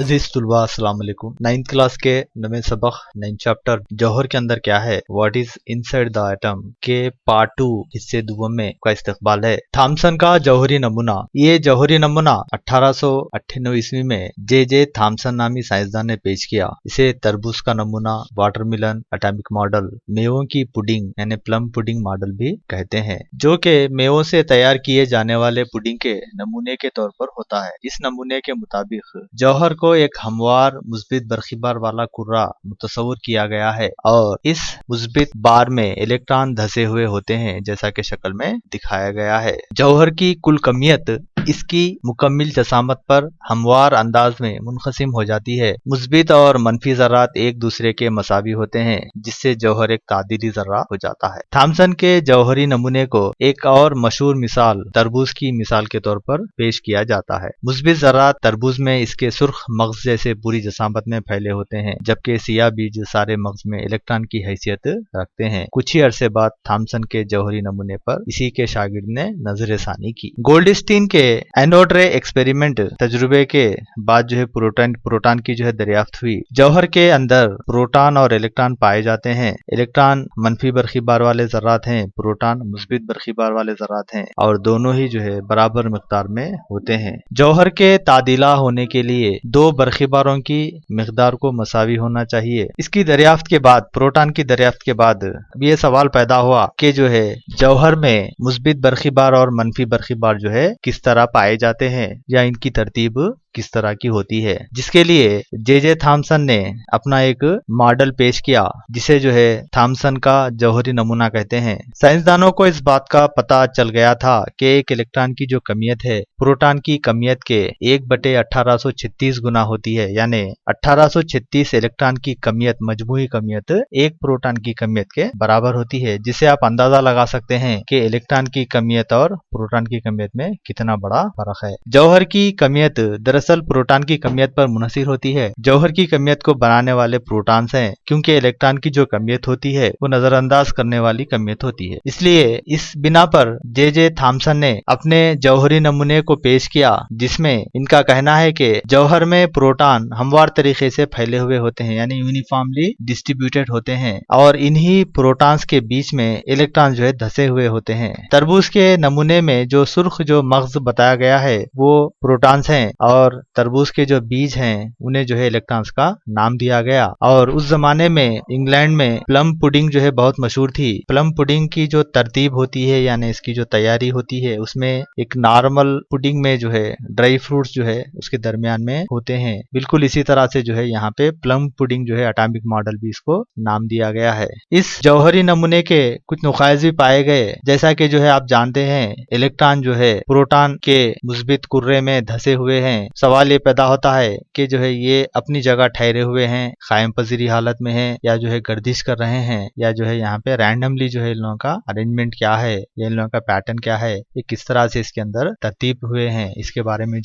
अजीज तुलबा अस्सलाम वालेकुम। 9th class के नवे सबक 9 चैप्टर जौहर के अंदर क्या है, what is inside the atom के पार्ट 2 हिस्से दुवम में का इस्तकबाल है। थॉमसन का जौहरी नमूना। ये जौहरी नमूना 1898 ईस्वी में जे थॉमसन नामी साइंसदान ने पेश किया। इसे तरबूज का नमूना, वाटरमेलन एटॉमिक मॉडल, मेवों की पुडिंग यानी प्लम पुडिंग मॉडल भी कहते हैं, जो कि मेवों से तैयार किए जाने वाले पुडिंग के नमूने के तौर पर होता है। इस नमूने के मुताबिक जौहर को एक हमवार मुस्बित बरखीबार वाला कुर्रा मुतस्सवर किया गया है और इस मुस्बित बार में इलेक्ट्रॉन धसे हुए होते हैं, जैसा कि शक्ल में दिखाया गया है। जौहर की कुल कमियत इसकी मुकम्मिल जसामत पर हमवार अंदाज में मुनक़सिम हो जाती है। मुस्बित और मनफी ज़र्रात एक दूसरे के मसावी होते हैं, जिससे जौहर एक तादिली ज़र्रा हो जाता है। थॉमसन के जौहरी नमूने को एक और मशहूर मिसाल तरबूज की मिसाल के तौर पर पेश किया जाता है। मुस्बित ज़र्रात तरबूज में इसके सुर्ख मग़ज़ जैसे पूरी जसामत में फैले होते हैं, जबकि सियाह बीज सारे मग़ज़ में इलेक्ट्रॉन की हैसियत रखते हैं। कुछ ही अरसे बाद थॉमसन के जौहरी नमूने पर इसी के शागिर्द ने नजरसानी की। गोल्डस्टीन के एनोड रे एक्सपेरिमेंट तजुर्बे के बाद प्रोटॉन की दरियाफ्त हुई। जौहर के अंदर प्रोटॉन और इलेक्ट्रॉन पाए जाते हैं। इलेक्ट्रॉन मनफी बरखीबार वाले ज़र्रात हैं, प्रोटॉन मुस्बित बरखीबार वाले ज़र्रात हैं और दोनों ही बराबर मिक़दार में होते हैं। जौहर के तादिला होने के लिए दो बरखीबारों की मिक़दार को मसावी होना चाहिए। इसकी दरियाफ्त के बाद, प्रोटॉन की दरियाफ्त के बाद अब ये सवाल पैदा हुआ कि जौहर में मुस्बित बरखीबार और मनफी बरखीबार किस तरह पाए जाते हैं या इनकी तरतीब किस तरह की होती है, जिसके लिए जे थॉमसन ने अपना एक मॉडल पेश किया, जिसे थॉमसन का जौहरी नमूना कहते हैं। साइंसदानों को इस बात का पता चल गया था कि एक इलेक्ट्रॉन की जो कमियत है प्रोटॉन की कमियत के 1/1836 गुना होती है, यानी 1836 इलेक्ट्रॉन की कमियत, मजमूई कमियत एक प्रोटॉन की कमियत के बराबर होती है, जिसे आप अंदाजा लगा सकते हैं कि इलेक्ट्रॉन की कमियत और प्रोटॉन की कमियत में कितना बड़ा फर्क है। जौहर की कमियत दरअसल प्रोटॉन की कमियत पर मुनहसिर होती है। जौहर की कमियत को बनाने वाले प्रोटॉन्स हैं, क्योंकि इलेक्ट्रॉन की जो कमियत होती है वो नजरअंदाज करने वाली कमियत होती है। इसलिए इस बिना पर जे थॉमसन ने अपने जौहरी नमूने को पेश किया, जिसमें इनका कहना है कि जौहर में प्रोटॉन हमवार तरीके से फैले हुए होते हैं, यानी यूनिफॉर्मली डिस्ट्रीब्यूटेड होते हैं और इन्हीं प्रोटॉन्स के बीच में इलेक्ट्रॉन धसे हुए होते हैं। तरबूज के नमूने में जो सुर्ख मग़ज़ बताया गया है वो प्रोटॉन्स हैं और तरबूज के जो बीज हैं उन्हें इलेक्ट्रॉन्स का नाम दिया गया। और उस जमाने में इंग्लैंड में प्लम पुडिंग बहुत मशहूर थी। प्लम पुडिंग की जो तरतीब होती है, यानी इसकी जो तैयारी होती है, उसमें एक नॉर्मल पुडिंग में ड्राई फ्रूट्स उसके दरमियान में होते हैं। बिल्कुल इसी तरह से यहाँ पे प्लम पुडिंग एटॉमिक मॉडल भी इसको नाम दिया गया है। इस जौहरी नमूने के कुछ नुकाइज भी पाए गए, जैसा कि आप जानते हैं इलेक्ट्रॉन प्रोटॉन के मुस्बित कुर्रे में धसे हुए हैं। सवाल ये पैदा होता है कि ये अपनी जगह ठहरे हुए हैं, कायम पजीरी हालत में हैं, या गर्दिश कर रहे हैं, या यहाँ पे रैंडमली इन लोगों का अरेंजमेंट क्या है, या इन लोगों का पैटर्न क्या है, ये किस तरह से इसके अंदर तरतीब हुए हैं, इसके बारे में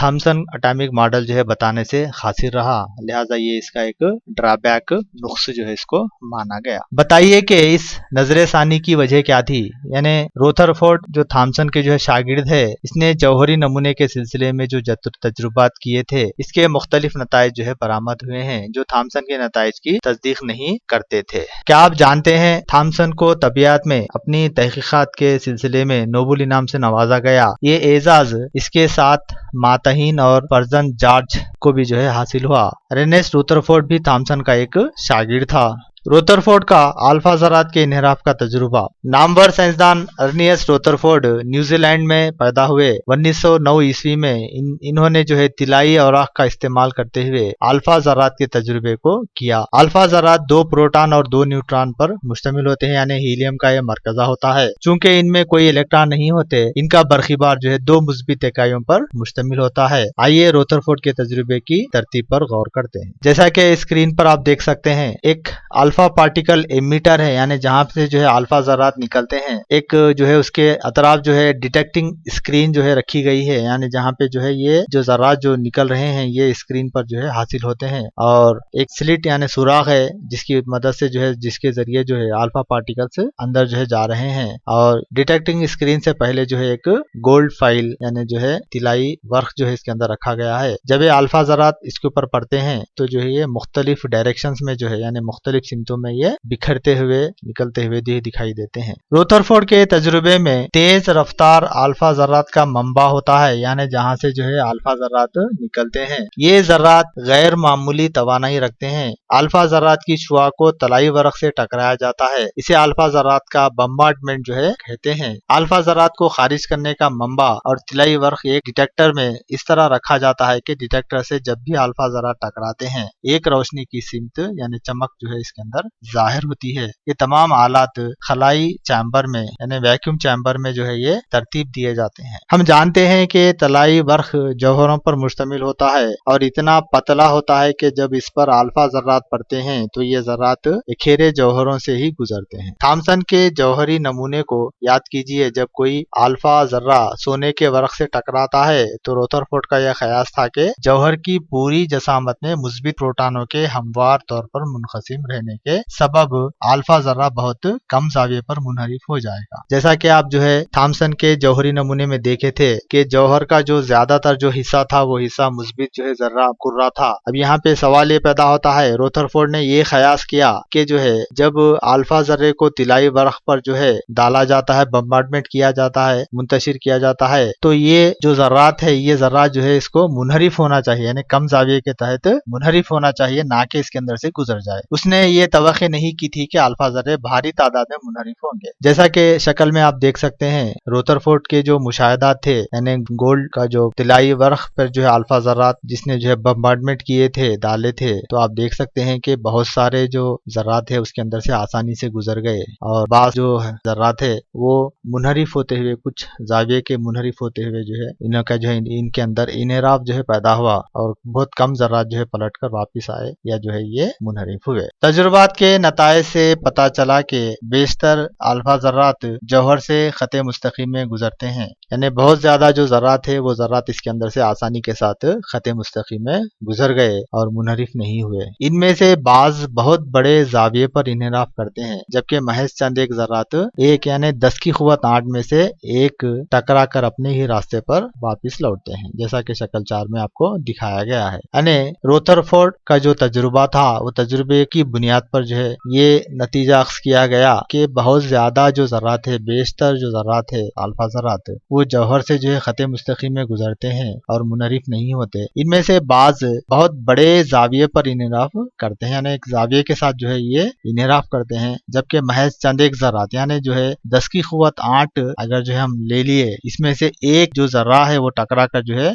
थॉमसन एटॉमिक मॉडल बताने से हासिल रहा। लिहाजा ये इसका एक ड्रॉबैक नुक्स इसको माना गया। बताइए कि इस नजरसानी की वजह क्या थी। यानी रोथरफोर्ड जो थॉमसन के शागिर्द है, इसने जौहरी नमूने के सिलसिले में जो तजुर्बात किए थे, इसके मुख्तलिफ नताइज बरामद हुए हैं, जो थॉमसन के नताइज की तस्दीक नहीं करते थे। क्या आप जानते हैं थॉमसन को तबियत में अपनी तहकीकात के सिलसिले में नोबेल इनाम से नवाजा गया। ये एजाज इसके साथ मातहीन और फर्जंद जॉर्ज को भी हासिल हुआ। अर्नेस्ट रुदरफोर्ड भी थॉमसन का एक शागिर्द था। रुदरफोर्ड का अल्फा ज़रात के इनहराफ का तजुर्बा। नामवर साइंसदान अर्नेस्ट रुदरफोर्ड न्यूजीलैंड में पैदा हुए। 1909 ईस्वी में इन्होंने तिलाई औराक का इस्तेमाल करते हुए अल्फा ज़रात के तजुर्बे को किया। अल्फा ज़रात 2 प्रोटॉन और 2 न्यूट्रॉन पर मुश्तमिल होते हैं, यानी हीलियम का यह मरकज़ा होता है। चूंकि इनमें कोई इलेक्ट्रॉन नहीं होते, इनका बरखीबार 2 मुस्बित इकाइयों पर मुश्तमिल होता है। आइए रुदरफोर्ड के तजुर्बे की तरतीब पर गौर करते हैं। जैसा कि स्क्रीन पर आप देख सकते हैं, एक अल्फा पार्टिकल एमिटर है, यानी जहां से जो है अल्फा ज़रात निकलते हैं, एक जो है उसके अतराफ जो है डिटेक्टिंग स्क्रीन जो है रखी गई है, यानी जहां पे जो है ये जो ज़रात जो निकल रहे हैं ये स्क्रीन पर जो है हासिल होते हैं। और एक स्लिट यानी सुराख है जिसकी मदद से जो है जिसके जरिए जो है अल्फा पार्टिकल्स अंदर जो है जा रहे हैं। और डिटेक्टिंग स्क्रीन से पहले जो है एक गोल्ड फाइल यानी जो है तिलाई वर्क जो है इसके अंदर रखा गया है। जब ये अल्फा ज़रात इसके ऊपर पड़ते हैं तो जो है ये मुख्तलिफ डायरेक्शंस में जो है यानी मुख्तलिफ सिमतों में ये बिखरते हुए निकलते हुए दिखाई देते हैं। रदरफोर्ड के तजुर्बे में तेज रफ्तार अल्फा ज़रात का मंबा होता है, यानी जहां से जो है अल्फा ज़रात निकलते हैं। ये ज़रात गैर मामूली तवानाई रखते हैं। अल्फा ज़रात की शुआ को तलाई वर्क से टकराया जाता है, इसे अल्फा ज़रात का बम्बार्डमेंट जो है कहते हैं। अल्फा ज़रात को खारिज करने का मंबा और तिलाई वर्क एक डिटेक्टर में इस तरह रखा जाता है कि डिटेक्टर से जब भी अल्फा ज़रात टकराते हैं एक रोशनी की सिमत यानी चमक जो है इसके अंदर जाहिर होती है। ये तमाम आलात खलाई चैम्बर में यानी वैक्यूम चैम्बर में जो है ये तरतीब दिए जाते हैं। हम जानते हैं कि तलाई वर्क जौहरों पर मुश्तमिल होता है और इतना पतला होता है कि जब इस पर अल्फा ज़रात पड़ते हैं तो ये ज़रात इखेरे जौहरों से ही गुजरते हैं। थॉमसन के जौहरी नमूने को याद कीजिए, जब कोई अल्फा ज़र्रा सोने के वर्क से टकराता है तो रदरफोर्ड का यह ख्यास था कि जौहर की पूरी जसामत में मुस्बित प्रोटॉनों के हमवार तौर पर मुनक़सिम रहने के सबब अल्फा ज़र्रा बहुत कम ज़ाविये पर मुनहरिफ हो जाएगा। जैसा कि आप जो है थॉमसन के जौहरी नमूने में देखे थे कि जौहर का जो ज्यादातर जो हिस्सा था वो हिस्सा मुस्बित जो है ज़र्रा कुर्रा था। अब यहाँ पे सवाल ये पैदा होता है, रदरफोर्ड ने ये ख्यास किया कि जो है जब अल्फा ज़र्रे को तिलाई वर्क पर जो है डाला जाता है, बम्बार्डमेंट किया जाता है, मुंतशिर किया जाता है, तो ये जो ज़र्रात है ये ज़र्रा जो है इसको मुनहरिफ होना चाहिए यानी कम ज़ाविये के तहत मुनहरिफ होना चाहिए, ना कि इसके अंदर से गुजर जाए। उसने ये तवक्की नहीं की थी कि अल्फा ज़र्रे भारी तादाद में मुनहरिफ होंगे। जैसा कि शक्ल में आप देख सकते हैं रदरफोर्ड के जो मुशाहिदात थे यानी गोल्ड का जो तिलाई वर्क पर जो है अल्फा ज़र्रात जिसने जो है बम्बार्डमेंट किए थे, डाले थे, तो आप देख सकते हैं कि बहुत सारे जो ज़र्रात है उसके अंदर से आसानी से गुजर गए और बाज़ जो ज़र्रात है वो मुनहरिफ होते हुए कुछ ज़ाविये के मुनहरिफ होते हुए जो है इनका जो है इनके अंदर इनहराफ जो है पैदा हुआ और बहुत कम ज़र्रात जो है पलट कर वापिस आए या जो है ये मुनहरिफ हुए। तजुर्बात के नताइज से पता चला कि बेशतर अल्फा ज़र्रात जौहर से खते मुस्तकीम में गुजरते हैं, यानी बहुत ज्यादा जो ज़र्रात है वो ज़र्रात इसके अंदर से आसानी के साथ खते मुस्तकीम में गुजर गए और मुनहरिफ नहीं हुए। इनमें से बाज बहुत बड़े ज़ाविये पर इनहराफ करते हैं, जबकि महज चंद एक ज़र्रात एक यानी 10 की क़ुव्वत 8 में से एक टकरा कर अपने ही रास्ते पर वापिस लौटते हैं, जैसा कि शक्ल 4 में आपको दिखाया गया है। यानी रदरफोर्ड का जो तजुर्बा था वो तजुर्बे की बुनियाद पर जो है ये नतीजा अख्ज़ किया गया कि बहुत ज्यादा जो ज़र्रात है, बेशतर जो ज़र्रात है अल्फा ज़र्रात, वो जौहर से जो है खते मुस्तकीम में गुजरते हैं और मुनहरिफ नहीं होते। इनमें से बाज बहुत बड़े ज़ाविये पर इनहराफ करते हैं, यानी एक ज़ाविये के साथ जो है ये इनहराफ करते हैं, जबकि महज चंद एक ज़र्रात यानी जो है 10 की क़ुव्वत 8 अगर जो है हम ले लिए, इसमें से एक जो ज़र्रा है वो टकरा कर जो है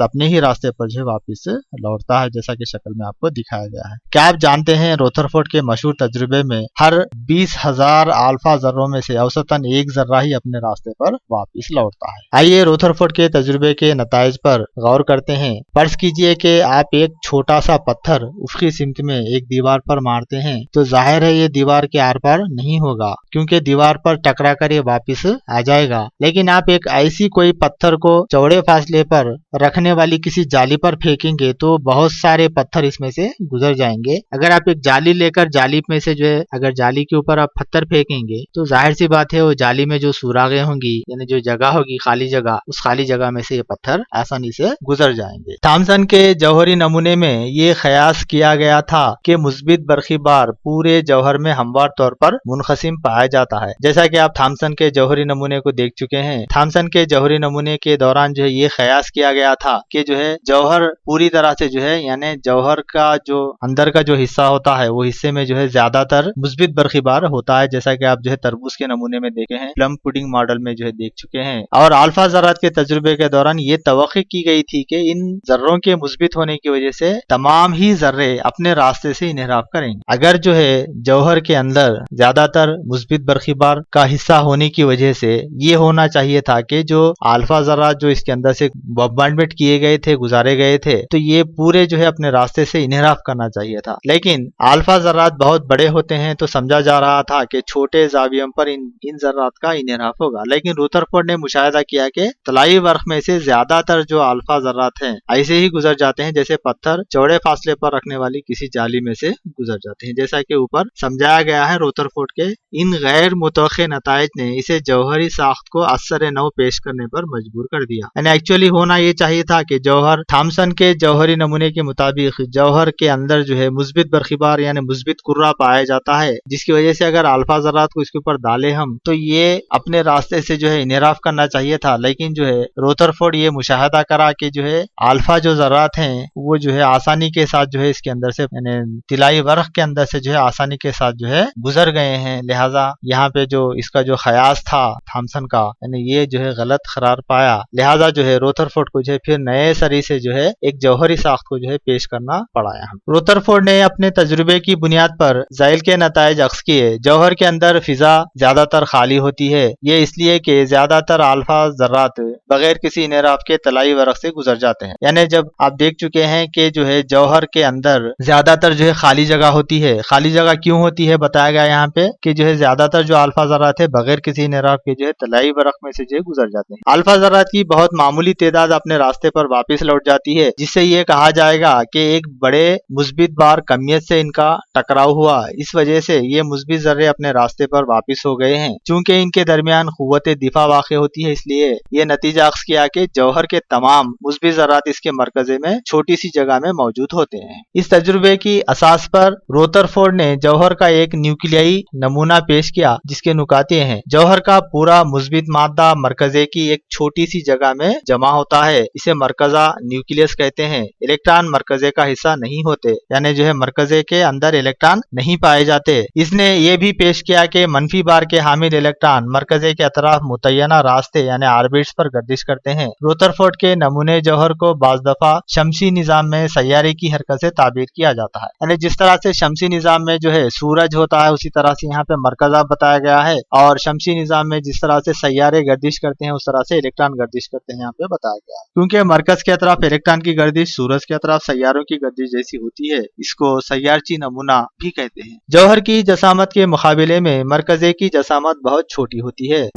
अपने ही रास्ते पर जो है वापिस लौटता है, जैसा कि शक्ल में आपको दिखाया गया है। क्या आप जानते हैं रदरफोर्ड के मशहूर तजुर्बे में हर 20,000 अल्फा ज़र्रों में से औसतन एक ज़र्रा ही अपने रास्ते पर वापिस लौटता है। आइए रदरफोर्ड के तजुर्बे के नताइज पर गौर करते हैं। फर्ज कीजिए कि आप एक छोटा सा पत्थर उफ़क़ी सिमत में एक दीवार पर मारते हैं तो जाहिर है ये दीवार के आर पार नहीं होगा, क्योंकि दीवार पर टकरा कर ये वापिस आ जाएगा। लेकिन आप एक ऐसी कोई पत्थर को चौड़े फासले पर रखने वाली किसी जाली पर फेंकेंगे तो बहुत सारे पत्थर इसमें से गुजर जाएंगे। अगर आप एक जाली लेकर जाली में से जो है अगर जाली के ऊपर आप पत्थर फेंकेंगे तो जाहिर सी बात है वो जाली में जो सुरागें होंगी यानी जो जगह होगी खाली जगह, उस खाली जगह में से ये पत्थर आसानी से गुजर जाएंगे। थॉमसन के जौहरी नमूने में ये ख्यास किया गया था कि मुस्बित बरखी बार पूरे जौहर में हमवार तौर पर मुनक़सिम पाया जाता है। जैसा कि आप थॉमसन के जौहरी नमूने को देख चुके हैं, थॉमसन के जौहरी नमूने के दौरान जो है ये ख्यास किया गया था कि जो है जौहर पूरी तरह से जो है यानी जौहर का जो अंदर का जो हिस्सा होता है वो हिस्से में जो है ज्यादातर मुस्बित बरखी बार होता है, जैसा कि आप जो है तरबूज के नमूने में देखे हैं, प्लम पुडिंग मॉडल में जो है देख चुके हैं। और अल्फा ज़र्रात के तजुर्बे के दौरान ये तवक्की की गई थी कि इन ज़र्रों के मुस्बित होने की वजह से तमाम ही ज़र्रे अपने रास्ते से इनहराफ करेंगे। अगर जो है जौहर के अंदर ज्यादातर मुस्बित बरखी बार का हिस्सा होने की वजह से ये होना चाहिए था कि जो अल्फा ज़र्रात जो इसके अंदर से बम्बार्डमेंट किए गए थे, गुजारे गए थे, तो ये पूरे जो है अपने रास्ते से इनहराफ करना चाहिए था। लेकिन अल्फा ज़र्रात ज़रात बहुत बड़े होते हैं तो समझा जा रहा था कि छोटे जावियों पर इन ज़रात का इन्हिराफ होगा, लेकिन रुदरफोर्ड ने मुशाहिदा किया कि तलाई वर्क में से ज्यादातर जो अल्फा ज़रात हैं ऐसे ही गुजर जाते हैं जैसे पत्थर चौड़े फासले पर रखने वाली किसी जाली में से गुजर जाते हैं। जैसा कि ऊपर समझाया गया है, रुदरफोर्ड के इन गैर मुतवक्के नताइज ने इसे जौहरी साख्त को असर नौ पेश करने पर मजबूर कर दिया। यानी एक्चुअली होना ये चाहिए था कि जौहर थॉमसन के जौहरी नमूने के मुताबिक जौहर के अंदर जो है मुस्बित बरखिबार यानी मुस्बित कुर्रा पाया जाता है, जिसकी वजह से अगर अल्फा ज़रात को इसके ऊपर डाले हम तो ये अपने रास्ते से जो है इन्हिराफ करना चाहिए था। लेकिन जो है रुदरफोर्ड ये मुशाहदा करा कि जो है अल्फा जो ज़रात हैं वो जो है आसानी के साथ जो है इसके अंदर से यानी तिलाई वर्क के अंदर से जो है आसानी के साथ जो है गुजर गए हैं, लिहाजा यहाँ पे जो इसका जो ख्यास था थॉमसन का यानी ये जो है गलत करार पाया। लिहाजा जो है रुदरफोर्ड को जो है फिर नए सरी से जो है एक जौहरी साख्त को जो है पेश करना पड़ा। रुदरफोर्ड ने अपने तजुर्बे की बुनियाद पर ज़ैल के नताइज अक्स किए। जौहर के अंदर फिजा ज्यादातर खाली होती है, ये इसलिए कि ज्यादातर अल्फा ज़रात बगैर किसी इन्हिराफ के तलाई वर्क से गुजर जाते हैं। यानी जब आप देख चुके हैं कि जो है जौहर के अंदर ज्यादातर जो है खाली जगह होती है, खाली जगह क्यों होती है बताया गया यहाँ पे कि जो है ज्यादातर जो अल्फा ज़रात है बगैर किसी इन्हिराफ के जो है तलाई वर्क में से जो है गुजर जाते हैं। अल्फा ज़रात की बहुत मामूली तादाद अपने रास्ते पर वापस लौट जाती है, जिससे ये कहा जाएगा कि एक बड़े मुस्बित बार कमियत से इनका टकराव हुआ, इस वजह से ये मुस्बित ज़र्रे अपने रास्ते पर वापस हो गए हैं। चूंकि इनके दरमियान कुव्वत दिफा वाक़े होती है, इसलिए ये नतीजा अक्स किया कि जौहर के तमाम मुस्बित ज़रात इसके मरकज़े में छोटी सी जगह में मौजूद होते हैं। इस तजुर्बे की असास पर रुदरफोर्ड ने जौहर का एक न्यूक्लियाई नमूना पेश किया, जिसके नुकात ये हैं। जौहर का पूरा मुस्बित मादा मरकज़े की एक छोटी सी जगह में जमा होता है, इसे मरकज़ा न्यूक्लियस कहते हैं। इलेक्ट्रॉन मरकज़े का हिस्सा नहीं होते, यानी जो है मरकज़े के अंदर इलेक्ट्रॉन नहीं पाए जाते। इसने ये भी पेश किया कि मनफी बार के हामिल इलेक्ट्रॉन मरकज़े के अतराफ मुतय्यना रास्ते यानी ऑर्बिट्स पर गर्दिश करते हैं। रुदरफोर्ड के नमूने जौहर को बाज़ दफा शमसी निज़ाम में सैयारे की हरकत से ताबीर किया जाता है, यानी जिस तरह से शमसी निज़ाम में जो है सूरज होता है उसी तरह से यहाँ पे मरकज़ा बताया गया है, और शमसी निज़ाम में जिस तरह से सैयारे गर्दिश करते हैं उस तरह से इलेक्ट्रॉन गर्दिश करते हैं यहाँ पे बताया गया है। क्योंकि मरकज के अतराफ इलेक्ट्रॉन की गर्दिश सूरज के अतराफ सैयारों की गर्दिश जैसी होती है, इसको सैयारची नमूना भी कहते हैं। जौहर की जसामत के मुकाबले में मरकज़े की जसामत बहुत छोटी होती है।